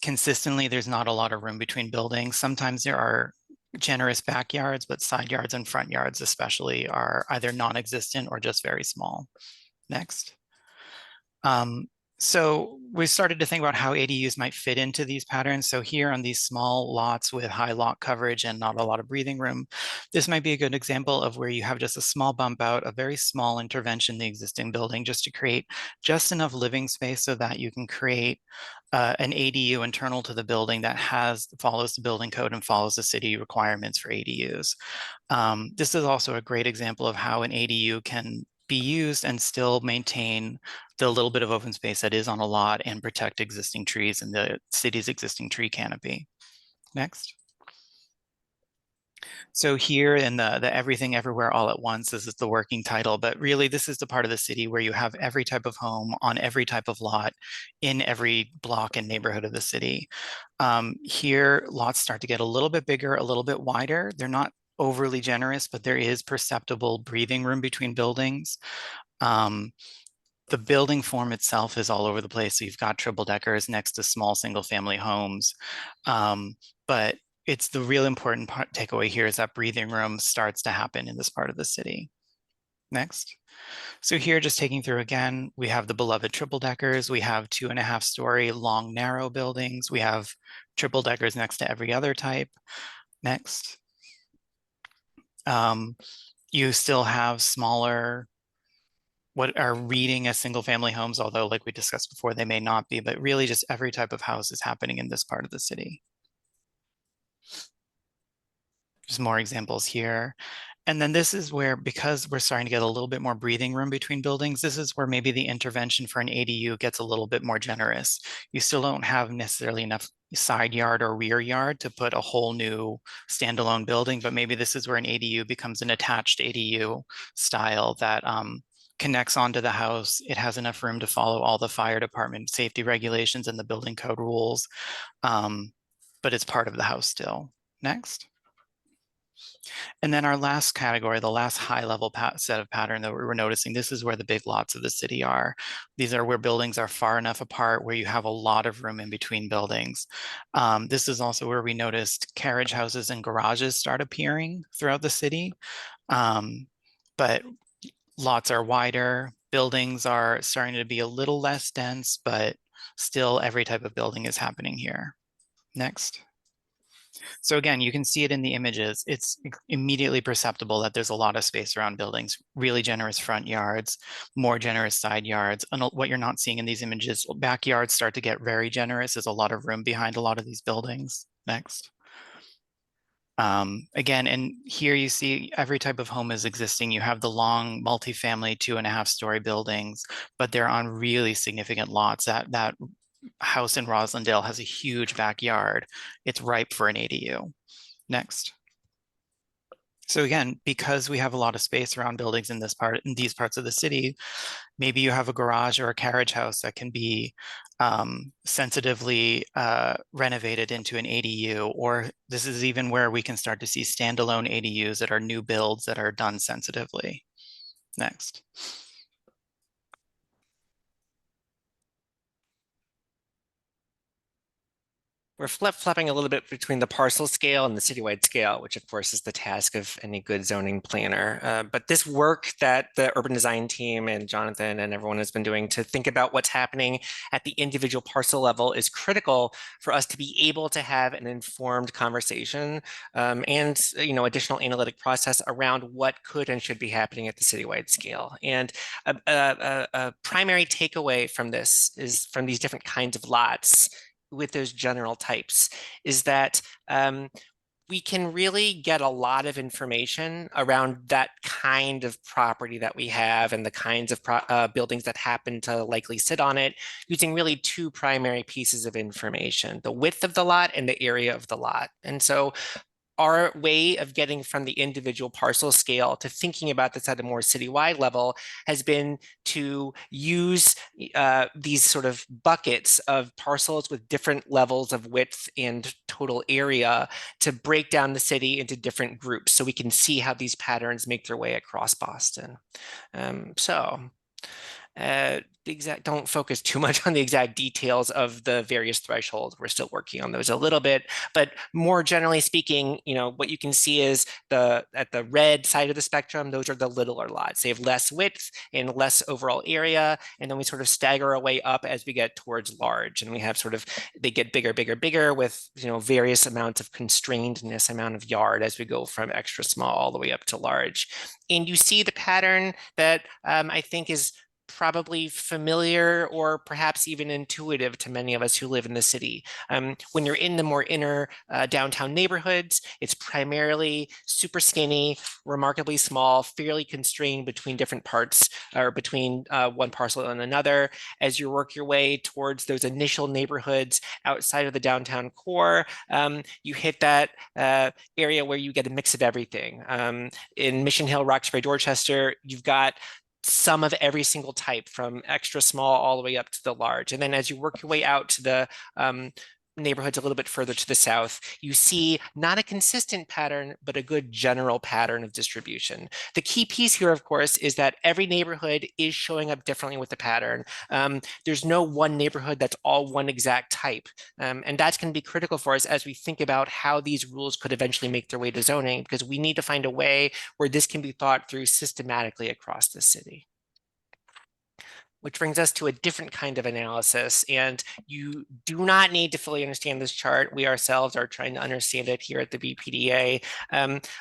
consistently, there's not a lot of room between buildings. Sometimes there are generous backyards, but side yards and front yards especially are either non-existent or just very small. Next. So we started to think about how ADUs might fit into these patterns. So here on these small lots with high lot coverage and not a lot of breathing room, this might be a good example of where you have just a small bump out, a very small intervention in the existing building, just to create just enough living space so that you can create an ADU internal to the building that follows the building code and follows the city requirements for ADUs. This is also a great example of how an ADU can be used and still maintain the little bit of open space that is on a lot and protect existing trees in the city's existing tree canopy. Next. So here in the Everything Everywhere All at Once, this is the working title, but really this is the part of the city where you have every type of home on every type of lot in every block and neighborhood of the city. Here, lots start to get a little bit bigger, a little bit wider. They're not overly generous, but there is perceptible breathing room between buildings. The building form itself is all over the place. So you've got triple deckers next to small single family homes. But it's the real important takeaway here is that breathing room starts to happen in this part of the city. Next. So here, just taking through again, we have the beloved triple deckers. We have 2.5-story long, narrow buildings. We have triple deckers next to every other type. Next. You still have smaller, what are reading as single family homes, although like we discussed before, they may not be, but really just every type of house is happening in this part of the city. Just more examples here. And then this is where, because we're starting to get a little bit more breathing room between buildings, this is where maybe the intervention for an ADU gets a little bit more generous. You still don't have necessarily enough side yard or rear yard to put a whole new standalone building, but maybe this is where an ADU becomes an attached ADU style that connects onto the house. It has enough room to follow all the fire department safety regulations and the building code rules, but it's part of the house still. Next. And then our last category, the last high level set of pattern that we were noticing, this is where the big lots of the city are. These are where buildings are far enough apart where you have a lot of room in between buildings. This is also where we noticed carriage houses and garages start appearing throughout the city. But lots are wider, buildings are starting to be a little less dense, but still every type of building is happening here. Next. So again, you can see it in the images. It's immediately perceptible that there's a lot of space around buildings, really generous front yards, more generous side yards. And what you're not seeing in these images, backyards start to get very generous. There's a lot of room behind a lot of these buildings. Next. Again, and here you see every type of home is existing. You have the long multifamily 2.5-story buildings, but they're on really significant lots. That house in Roslindale has a huge backyard. It's ripe for an ADU. Next. So again, because we have a lot of space around buildings in these parts of the city, maybe you have a garage or a carriage house that can be sensitively renovated into an ADU, or this is even where we can start to see standalone ADUs that are new builds that are done sensitively. Next. We're flip-flopping a little bit between the parcel scale and the citywide scale, which of course is the task of any good zoning planner. But this work that the urban design team and Jonathan and everyone has been doing to think about what's happening at the individual parcel level is critical for us to be able to have an informed conversation and additional analytic process around what could and should be happening at the citywide scale. And a primary takeaway from this is from these different kinds of lots with those general types is that we can really get a lot of information around that kind of property that we have and the kinds of buildings that happen to likely sit on it using really two primary pieces of information, the width of the lot and the area of the lot. And so our way of getting from the individual parcel scale to thinking about this at a more citywide level has been to use these sort of buckets of parcels with different levels of width and total area to break down the city into different groups so we can see how these patterns make their way across Boston. don't focus too much on the exact details of the various thresholds. We're still working on those a little bit, but more generally speaking, what you can see is at the red side of the spectrum, those are the littler lots. They have less width and less overall area, and then we sort of stagger our way up as we get towards large, and we have they get bigger, bigger, bigger with various amounts of constrainedness, amount of yard as we go from extra small all the way up to large. And you see the pattern that I think is probably familiar or perhaps even intuitive to many of us who live in the city. When you're in the more inner downtown neighborhoods, it's primarily super skinny, remarkably small, fairly constrained between different parts or between one parcel and another. As you work your way towards those initial neighborhoods outside of the downtown core, you hit that area where you get a mix of everything. In Mission Hill, Roxbury, Dorchester, you've got some of every single type from extra small all the way up to the large. And then as you work your way out to the neighborhoods a little bit further to the south, you see not a consistent pattern, but a good general pattern of distribution. The key piece here, of course, is that every neighborhood is showing up differently with the pattern. There's no one neighborhood that's all one exact type. And that's going to be critical for us as we think about how these rules could eventually make their way to zoning, because we need to find a way where this can be thought through systematically across the city. Which brings us to a different kind of analysis, and you do not need to fully understand this chart. We ourselves are trying to understand it here at the BPDA,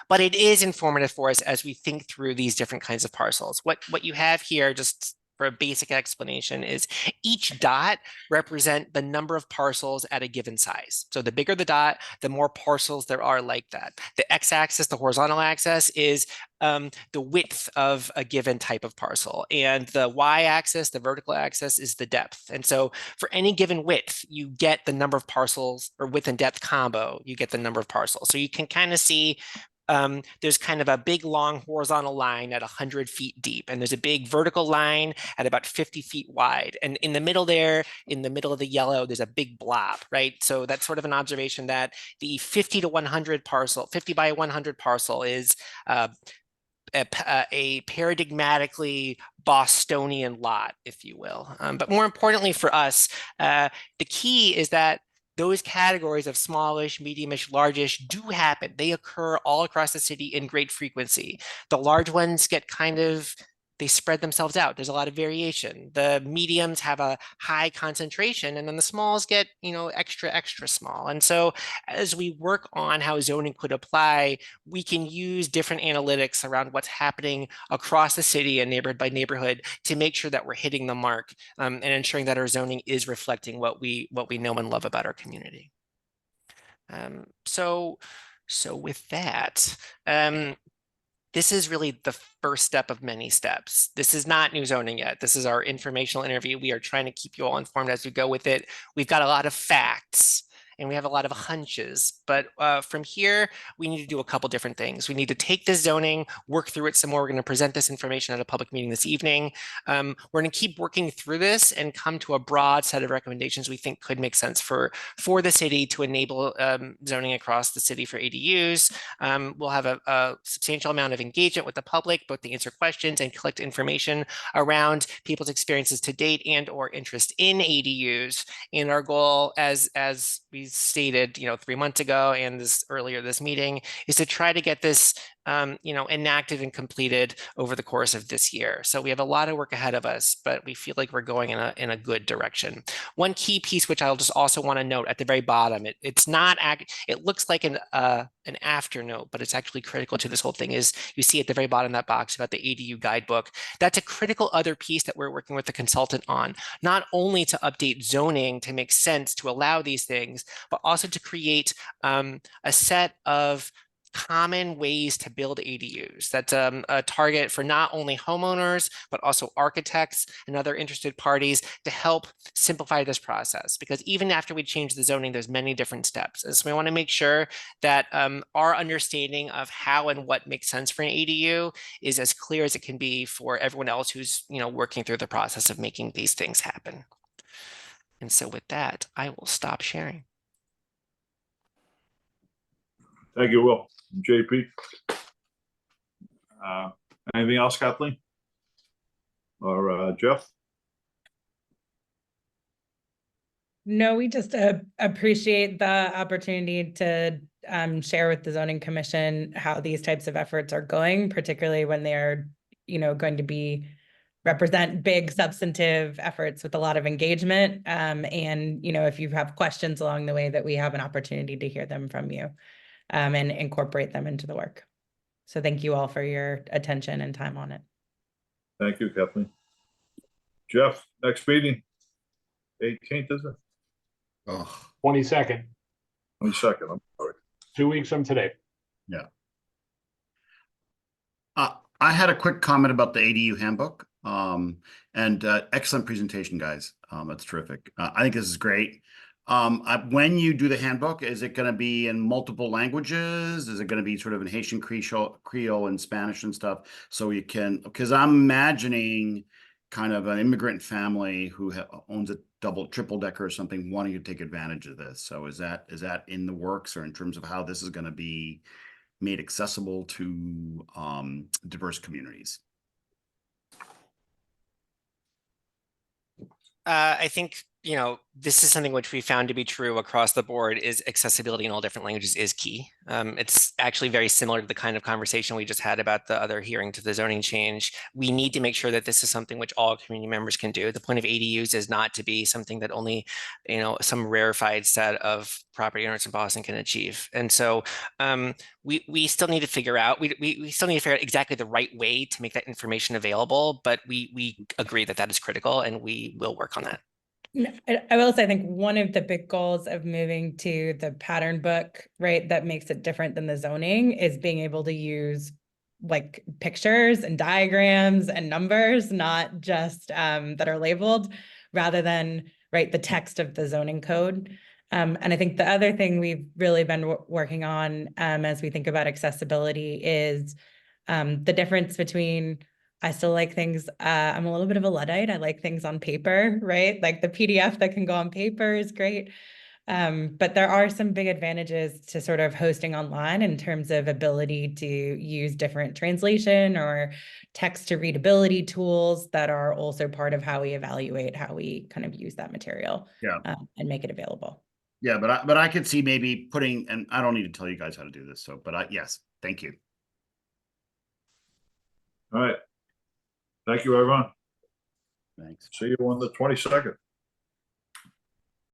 but it is informative for us as we think through these different kinds of parcels. What you have here, just for a basic explanation, is each dot represent the number of parcels at a given size. So the bigger the dot, the more parcels there are like that. The x-axis, the horizontal axis, is the width of a given type of parcel. And the y-axis, the vertical axis, is the depth. And so for any given width, you get the number of parcels, or width and depth combo, you get the number of parcels. So you can kind of see there's kind of a big long horizontal line at 100 feet deep, and there's a big vertical line at about 50 feet wide. And in the middle there, in the middle of the yellow, there's a big blob, right? So that's sort of an observation that the 50 to 100 parcel, 50 by 100 parcel is a paradigmatically Bostonian lot, if you will. But more importantly for us, the key is that those categories of smallish, mediumish, largish do happen. They occur all across the city in great frequency. The large ones get they spread themselves out. There's a lot of variation. The mediums have a high concentration, and then the smalls get, extra, extra small. And so as we work on how zoning could apply, we can use different analytics around what's happening across the city and neighborhood by neighborhood to make sure that we're hitting the mark and ensuring that our zoning is reflecting what we know and love about our community. So with that, this is really the first step of many steps. This is not new zoning yet. This is our informational interview. We are trying to keep you all informed as we go with it. We've got a lot of facts and we have a lot of hunches, but from here, we need to do a couple different things. We need to take this zoning, work through it some more. We're going to present this information at a public meeting this evening. We're going to keep working through this and come to a broad set of recommendations we think could make sense for the city to enable zoning across the city for ADUs. We'll have a substantial amount of engagement with the public, both to answer questions and collect information around people's experiences to date and or interest in ADUs. And our goal, as we stated, 3 months ago and earlier this meeting, is to try to get this enacted and completed over the course of this year. So we have a lot of work ahead of us, but we feel like we're going in a good direction. One key piece, which I'll just also want to note at the very bottom, it looks like an after note, but it's actually critical to this whole thing, is you see at the very bottom of that box about the ADU guidebook. That's a critical other piece that we're working with the consultant on, not only to update zoning to make sense to allow these things, but also to create a set of common ways to build ADUs. That's a target for not only homeowners, but also architects and other interested parties to help simplify this process. Because even after we change the zoning, there's many different steps. And so we want to make sure that our understanding of how and what makes sense for an ADU is as clear as it can be for everyone else who's working through the process of making these things happen. And so with that, I will stop sharing. Thank you, Will. JP. Anything else, Kathleen? Or Jeff? No, we just appreciate the opportunity to share with the zoning commission how these types of efforts are going, particularly when they're, going to represent big substantive efforts with a lot of engagement. And, if you have questions along the way, that we have an opportunity to hear them from you and incorporate them into the work. So thank you all for your attention and time on it. Thank you, Kathleen. Jeff, next meeting, 18th, is it? Oh, 22nd, 22nd, I'm sorry. 2 weeks from today. yeah. I had a quick comment about the ADU handbook. And excellent presentation, guys. That's terrific. I think this is great. When you do the handbook, is it going to be in multiple languages? Is it going to be sort of in Haitian Creole and Spanish and stuff? So you can, because I'm imagining kind of an immigrant family who owns a triple decker or something wanting to take advantage of this. So is that in the works, or in terms of how this is going to be made accessible to diverse communities? I think, this is something which we found to be true across the board, is accessibility in all different languages is key. It's actually very similar to the kind of conversation we just had about the other hearing to the zoning change. We need to make sure that this is something which all community members can do. The point of ADUs is not to be something that only, some rarefied set of property owners in Boston can achieve. And so we still need to figure out, we still need to figure out exactly the right way to make that information available, but we agree that that is critical, and we will work on that. I will say, I think one of the big goals of moving to the pattern book, right, that makes it different than the zoning, is being able to use like pictures and diagrams and numbers, not just that are labeled, rather than, right, the text of the zoning code. And I think the other thing we've really been working on as we think about accessibility is the difference between, I still like things, I'm a little bit of a Luddite. I like things on paper, right? Like the PDF that can go on paper is great. But there are some big advantages to sort of hosting online in terms of ability to use different translation or text to readability tools that are also part of how we evaluate how we kind of use that material, and make it available. Yeah, but I could see maybe putting, and I don't need to tell you guys how to do this. So, but yes, thank you. All right. Thank you, everyone. Thanks. See you on the 22nd.